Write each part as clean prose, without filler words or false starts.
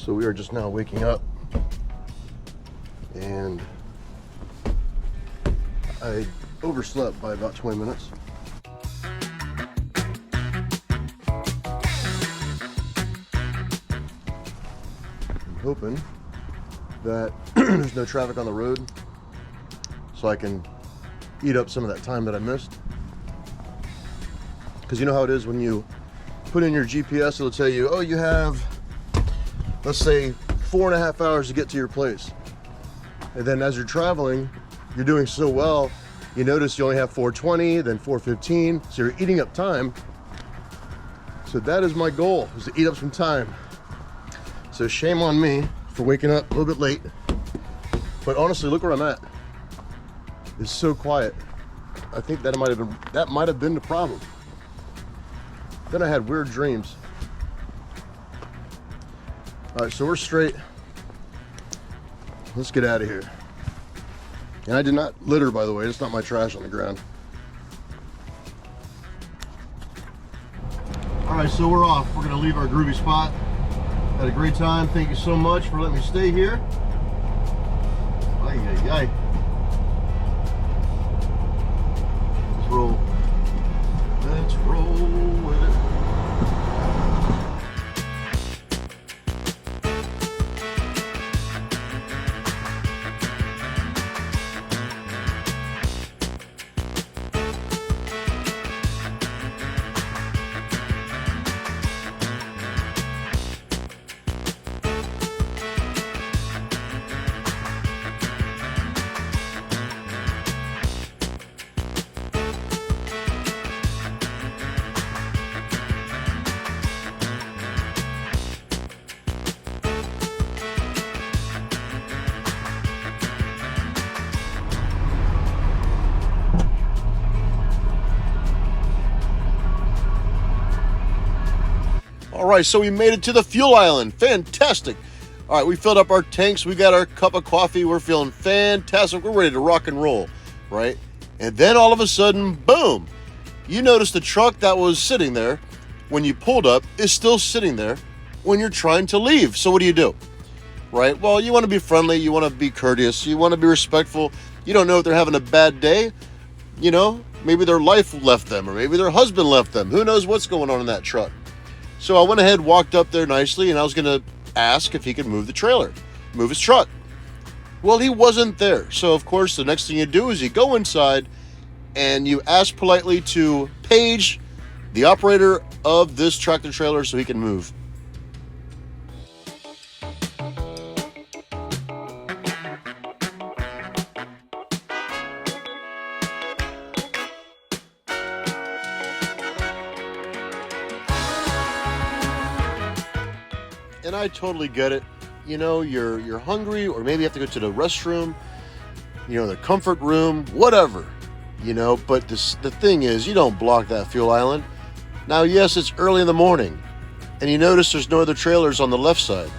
So we are just now waking up, and I overslept by about 20 minutes. I'm hoping that there's no traffic on the road so I can eat up some of that time that I missed. Because you know how it is when you put in your GPS, it'll tell you, oh, you have, let's say, 4.5 hours to get to your place. And then as you're traveling, you're doing so well, you notice you only have 4:20, then 4:15, so you're eating up time. So that is my goal, is to eat up some time. So shame on me for waking up a little bit late. But honestly, look where I'm at. It's so quiet. I think that might have been the problem. Then I had weird dreams. All right, so we're straight. Let's get out of here. And I did not litter, by the way. It's not my trash on the ground. All right, so we're off. We're gonna leave our groovy spot. Had a great time. Thank you so much for letting me stay here. Ay, ay, ay. Let's roll. Let's roll with it. All right, so we made it to the fuel island. Fantastic. All right, we filled up our tanks. We got our cup of coffee. We're feeling fantastic. We're ready to rock and roll, right? And then all of a sudden, boom, you notice the truck that was sitting there when you pulled up is still sitting there when you're trying to leave. So what do? Right? Well, you want to be friendly. You want to be courteous. You want to be respectful. You don't know if they're having a bad day. You know, maybe their life left them, or maybe their husband left them. Who knows what's going on in that truck? So I went ahead, walked up there nicely, and I was going to ask if he could move the trailer, move his truck. Well, he wasn't there. So, of course, the next thing you do is you go inside and you ask politely to page the operator of this tractor trailer so he can move. And I totally get it. You know, you're hungry, or maybe you have to go to the restroom, you know, the comfort room, whatever, you know, but the thing is, you don't block that fuel island. Now, yes, it's early in the morning, and you notice there's no other trailers on the left side.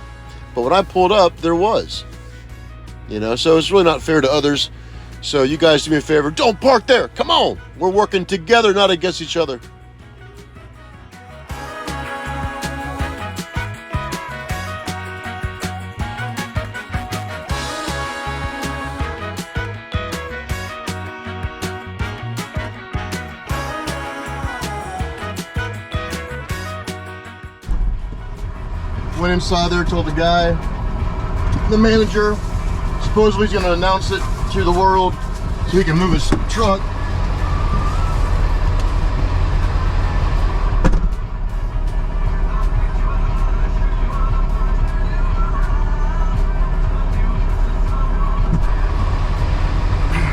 But when I pulled up, there was. You know, so it's really not fair to others. So you guys do me a favor, don't park there. Come on. We're working together, not against each other. Went inside there, told the guy, the manager, supposedly he's going to announce it to the world so he can move his truck.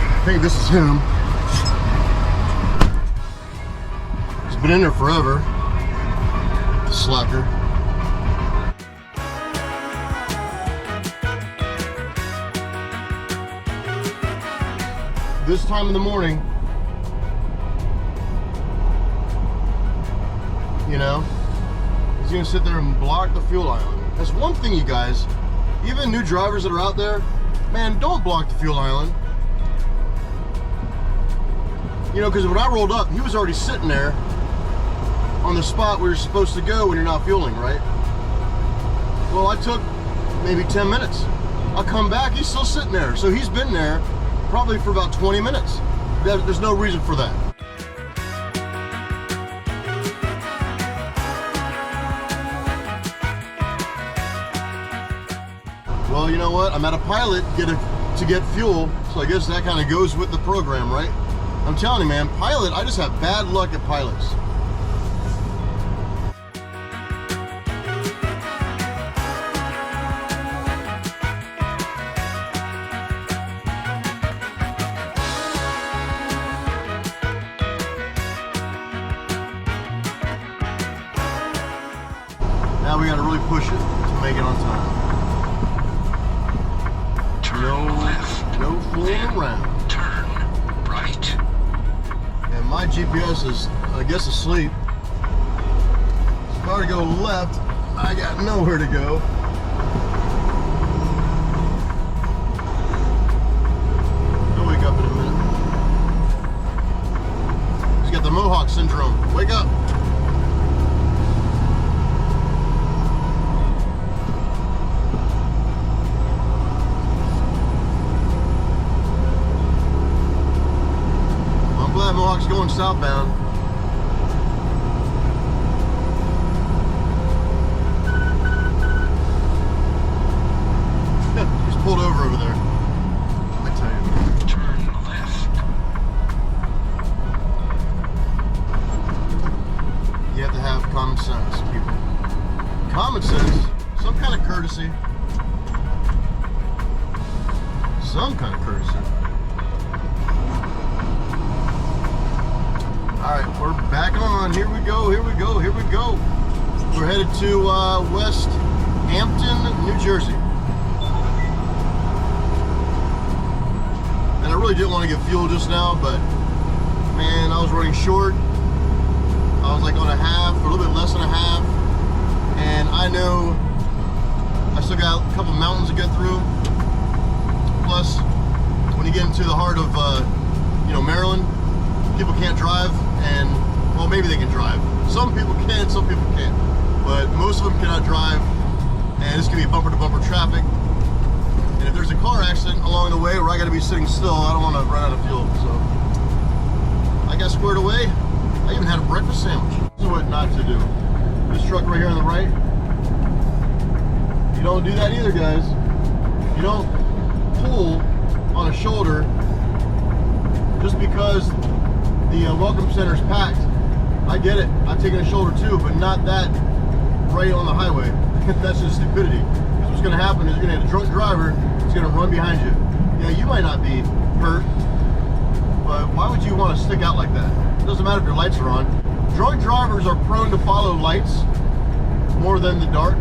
I think this is him. He's been in there forever. Slacker. This time in the morning, you know, he's gonna sit there and block the fuel island. That's one thing, you guys, even new drivers that are out there, man, don't block the fuel island. You know, because when I rolled up, he was already sitting there on the spot where you're supposed to go when you're not fueling, right? Well, I took maybe 10 minutes. I'll come back, he's still sitting there. So he's been there probably for about 20 minutes. There's no reason for that. Well, you know what? I'm at a pilot to get fuel, so I guess that kind of goes with the program, right? I'm telling you, man, pilot, I just have bad luck at pilots. Now we gotta really push it to make it on time. No fooling around. Turn right. And my GPS is, I guess, asleep. If I were to go left, I got nowhere to go. He'll wake up in a minute. He's got the Mohawk syndrome. Wake up. Mohawk's going southbound. He's pulled over there. I tell you. Turn left. You have to have common sense, people. Common sense, some kind of courtesy. Some kind of courtesy. All right, we're back on. Here we go, here we go, here we go. We're headed to West Hampton, New Jersey. And I really didn't want to get fuel just now, but man, I was running short. I was like on a half, or a little bit less than a half. And I know I still got a couple mountains to get through. Plus, when you get into the heart of, Maryland, people can't drive. And, well, maybe they can drive. Some people can, some people can't. But most of them cannot drive. And it's going to be bumper-to-bumper traffic. And if there's a car accident along the way where I got to be sitting still, I don't want to run out of fuel. So I got squared away. I even had a breakfast sandwich. This is what not to do. This truck right here on the right, you don't do that either, guys. You don't pull on a shoulder just because the welcome center is packed. I get it. I've taken a shoulder too, but not that right on the highway. That's just stupidity. Because what's going to happen is you're going to have a drunk driver who's going to run behind you. Yeah, you might not be hurt, but why would you want to stick out like that? It doesn't matter if your lights are on. Drunk drivers are prone to follow lights more than the dark.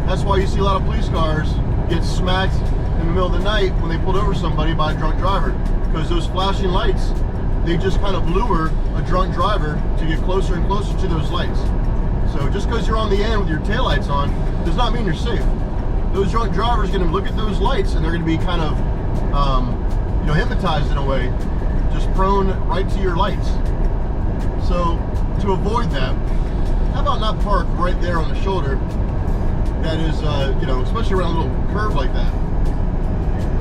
That's why you see a lot of police cars get smacked in the middle of the night when they pulled over somebody by a drunk driver. Because those flashing lights, they just kind of lure a drunk driver to get closer and closer to those lights. So just because you're on the end with your taillights on does not mean you're safe. Those drunk drivers are going to look at those lights and they're going to be kind of, hypnotized in a way, just prone right to your lights. So to avoid that, how about not park right there on the shoulder? That is, especially around a little curve like that.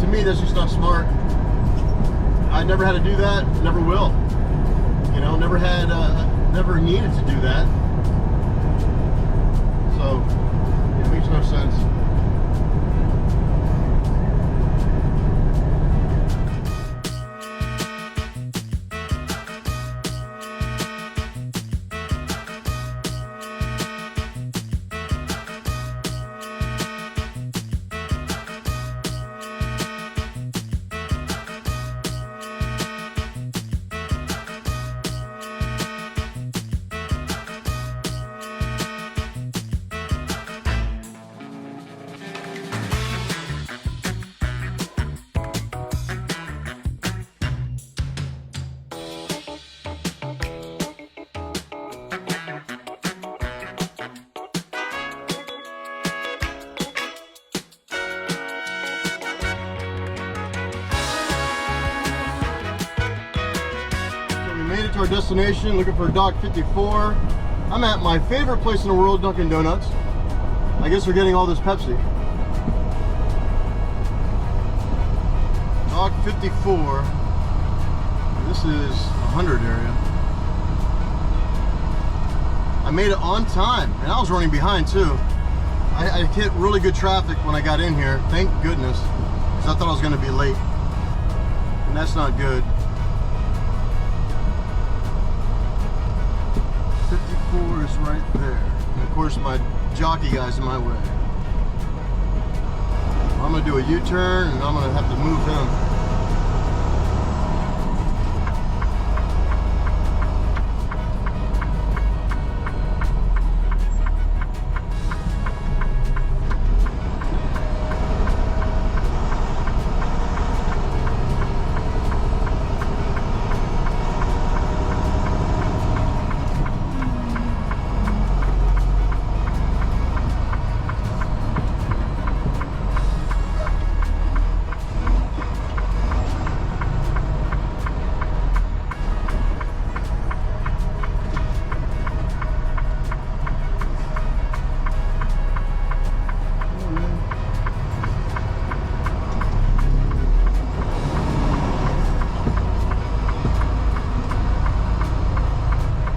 To me, that's just not smart. I never had to do that, never will. Never needed to do that. So, it makes no sense. Made it to our destination, looking for Dock 54. I'm at my favorite place in the world, Dunkin' Donuts. I guess we're getting all this Pepsi. Dog 54. This is 100 area. I made it on time, and I was running behind too. I hit really good traffic when I got in here, thank goodness, because I thought I was going to be late, and that's not good. 54 is right there, and of course my jockey guy's in my way. I'm going to do a U-turn, and I'm going to have to move him.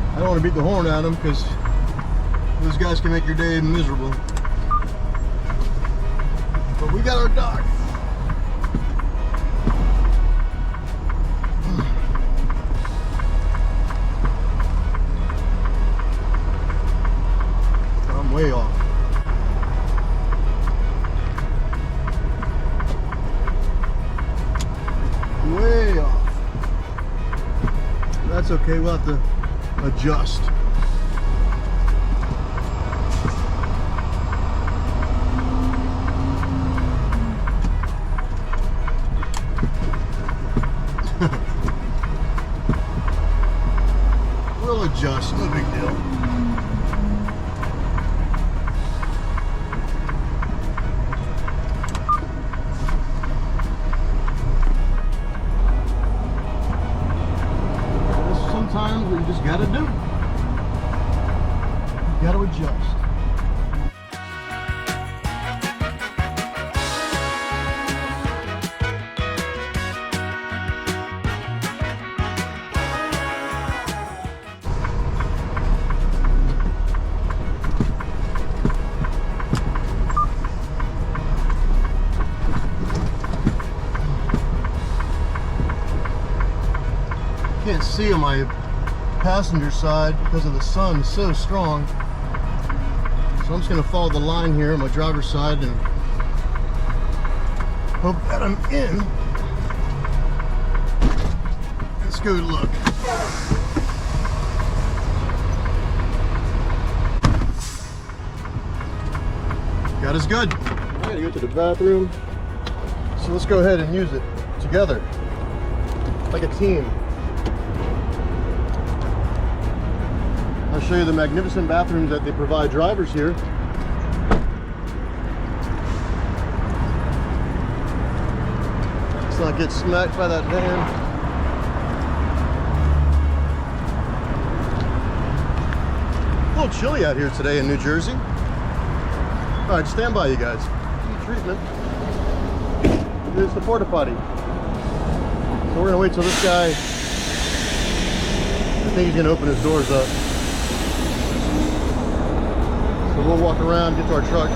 I don't want to beat the horn at them because those guys can make your day miserable. But we got our dog. I'm way off. Way off. That's okay, we'll have to adjust. We'll adjust, no big deal. Sometimes what you just gotta do. You gotta adjust. Can't see on my passenger side because of the sun is so strong. So I'm just going to follow the line here on my driver's side and hope that I'm in. Let's go look. God is good. I gotta go to the bathroom. So let's go ahead and use it together like a team. I'll show you the magnificent bathrooms that they provide drivers here. Let's not get smacked by that van. A little chilly out here today in New Jersey. All right, stand by, you guys. Treatment. Here's the porta potty. So we're gonna wait till this guy, I think he's gonna open his doors up. So we'll walk around, get to our truck.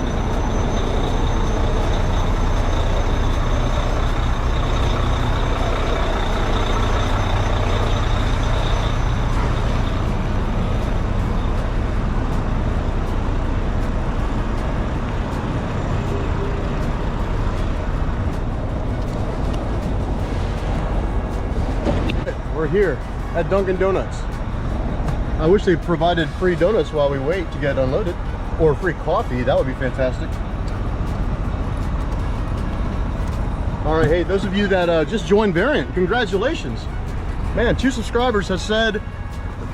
We're here at Dunkin' Donuts. I wish they provided free donuts while we wait to get unloaded. Or free coffee, that would be fantastic. All right, hey, those of you that just joined Variant, congratulations. Man, 2 subscribers have said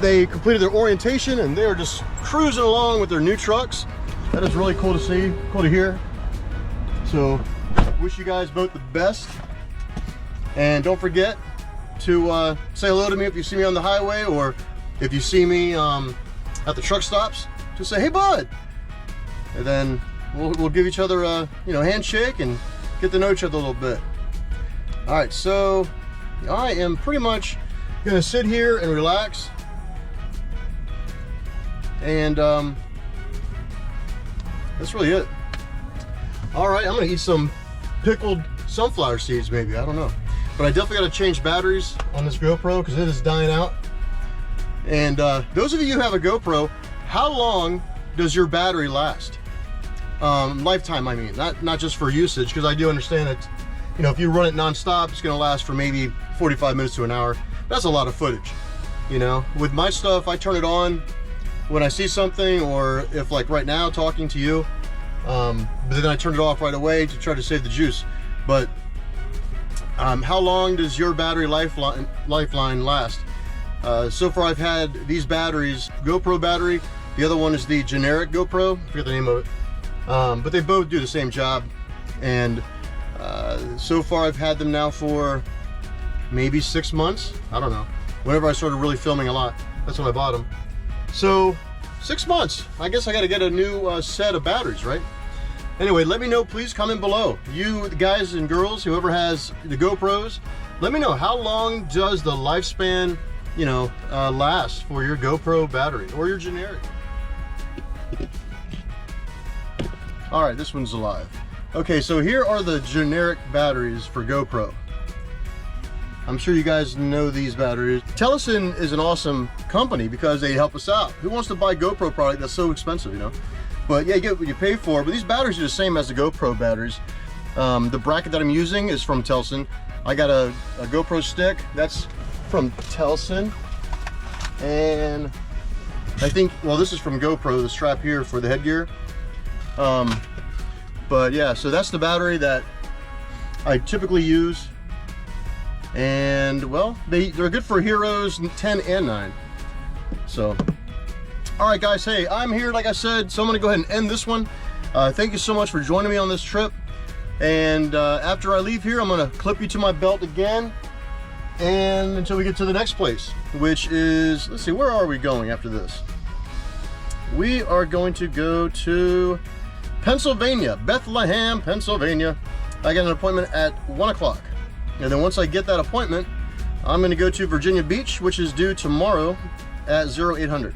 they completed their orientation and they are just cruising along with their new trucks. That is really cool to see, cool to hear. So, wish you guys both the best. And don't forget to say hello to me if you see me on the highway, or if you see me at the truck stops, just say, hey bud. And then we'll give each other a handshake and get to know each other a little bit. All right, so I am pretty much gonna sit here and relax. And that's really it. All right, I'm gonna eat some pickled sunflower seeds maybe, I don't know. But I definitely gotta change batteries on this GoPro because it is dying out. And those of you who have a GoPro, how long does your battery last? Lifetime, I mean, not just for usage, because I do understand that, you know, if you run it non-stop, it's gonna last for maybe 45 minutes to an hour. That's a lot of footage, you know? With my stuff, I turn it on when I see something, or if like right now talking to you, but then I turn it off right away to try to save the juice. But how long does your battery lifeline last? So far I've had these batteries, GoPro battery, the other one is the generic GoPro, I forget the name of it, but they both do the same job. And so far I've had them now for maybe 6 months, I don't know. Whenever I started really filming a lot, that's when I bought them. So 6 months, I guess I got to get a new set of batteries, right? Anyway, let me know, please comment below. You guys and girls, whoever has the GoPros, let me know, how long does the lifespan, you know, last for your GoPro battery or your generic? All right, this one's alive. Okay, so here are the generic batteries for GoPro. I'm sure you guys know these batteries. Telesin is an awesome company because they help us out. Who wants to buy GoPro product that's so expensive, you know? But yeah, you get what you pay for. But these batteries are the same as the GoPro batteries. The bracket that I'm using is from Telesin. I got a GoPro stick that's from Telesin. And I think, well, this is from GoPro, the strap here for the headgear. But yeah, so that's the battery that I typically use. And well, they're good for Heroes 10 and 9. So, all right guys, hey, I'm here like I said, so I'm gonna go ahead and end this one. Thank you so much for joining me on this trip. And after I leave here, I'm gonna clip you to my belt again, and until we get to the next place, which is, let's see, where are we going after this? We are going to go to Pennsylvania, Bethlehem, Pennsylvania. I got an appointment at 1 o'clock. And then once I get that appointment, I'm going to go to Virginia Beach, which is due tomorrow at 0800.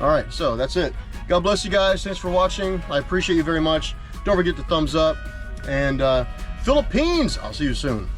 All right, so that's it. God bless you guys. Thanks for watching. I appreciate you very much. Don't forget to thumbs up. And Philippines, I'll see you soon.